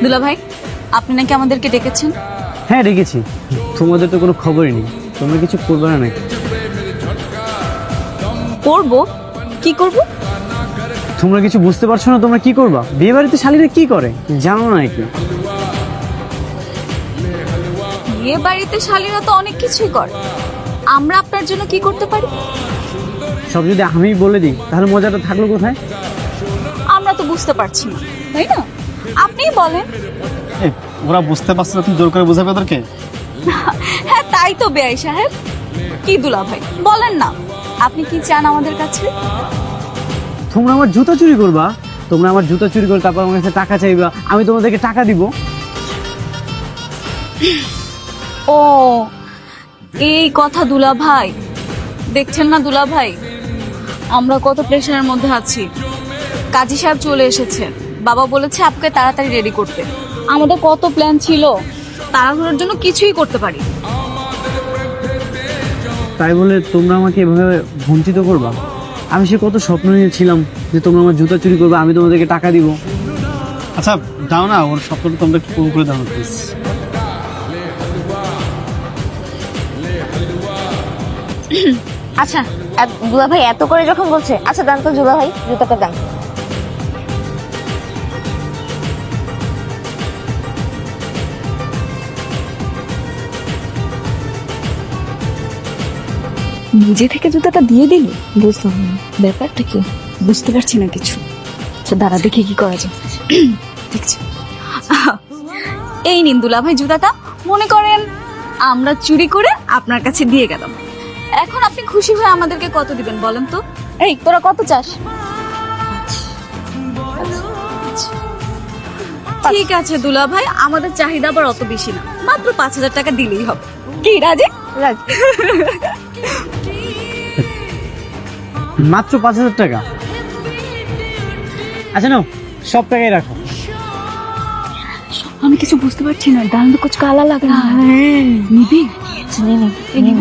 দুলা ভাই, আপনি নাকি আমাদেরকে ডেকেছেন? হ্যাঁ ডেকেছি, তোমাদের তো কোনো খবরই নেই, তোমরা কিছু করবে না নাকি? করব? কি করব? তোমরা কিছু বুঝতে পারছো না? তোমরা কি করবা? বিয়ে বাড়িতে শালীরা কি করে জানো না নাকি? বিয়ে বাড়িতে শালীরা তো অনেক কিছুই করে, আমরা আপনার জন্য কি করতে পারি? সব যদি আমি বলে দিই তাহলে মজাটা থাকলো কোথায়? আমরা তো বুঝতে পারছি না, তাই না? আপনিই বলেন। ওরা বুঝতে পারছে না, তুমি জোর করে বোঝাবে ওদেরকে? হ্যাঁ তাই তো বেআই সাহেব। কি দুলা ভাই বলেন না, আপনি কি চান আমাদের কাছে? তোমরা আমার জুতা চুরি করবা, তোমরা আমার জুতা চুরি করে তারপর আমার কাছে টাকা চাইবা, আমি তোমাদেরকে টাকা দিব। ও এই কথা দুলা ভাই, দেখছেন না দুলা ভাই আমরা কত প্রেশারের মধ্যে আছি। কাজী সাহেব চলে এসেছে, বাবা বলেছে আপনাকে তাড়াতাড়ি রেডি করতে। আমাদের কত প্ল্যান ছিল, তাড়াহুড়োর জন্য কিছুই করতে পারি। তাই বলে তোমরা আমাকে এভাবে বঞ্চিত করবা? আমি সে কত স্বপ্ন নিয়েছিলাম যে তোমরা আমার জুতা চুরি করবে, আমি তোমাদেরকে টাকা দিব। আচ্ছা দাও না, ওর স্বপ্নটা তোমরা একটু পূরণ করে দাও না প্লিজ। আচ্ছা দুলা ভাই এত করে যখন বলছে, আচ্ছা দান তো দুলা ভাই, জুতাটা দান। নিজে থেকে জুতাটা দিয়ে দিল, বুঝলাম না ব্যাপারটা কি, বুঝতে পারছি না কিছু। আচ্ছা দাঁড়া দেখি কি করা যায়। দেখছি, এই নিন দুলা ভাই জুতাটা, মনে করেন আমরা চুরি করে আপনার কাছে দিয়ে গেলাম। এখন আপনি খুশি হয়ে আমাদেরকে কত দিবেন বলেন তো? এই তোরা কত চাস? ঠিক আছে দুলা ভাই, আমাদের চাহিদা আবার অত বেশি না, মাত্র 5,000 টাকা দিলেই হবে। কি রাজি? রাজি। মাত্র 5,000 টাকা? আচ্ছা নাও, সব টাকাই রাখো। আমি কিছু বুঝতে পারছি না, দাম তো কুছ কালা লাগ রা হ্যায়। নিবি? নিব।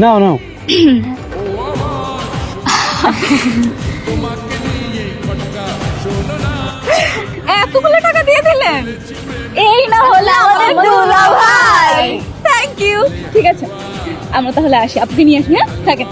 নাও নাও। এতগুলো টাকা দিয়ে দিলেন, এই না হলে আমাদের দুলা ভাই। Thank you. ঠিক আছে আমরা তাহলে আসি, আপনি নিয়ে আসি। হ্যাঁ থাকেন।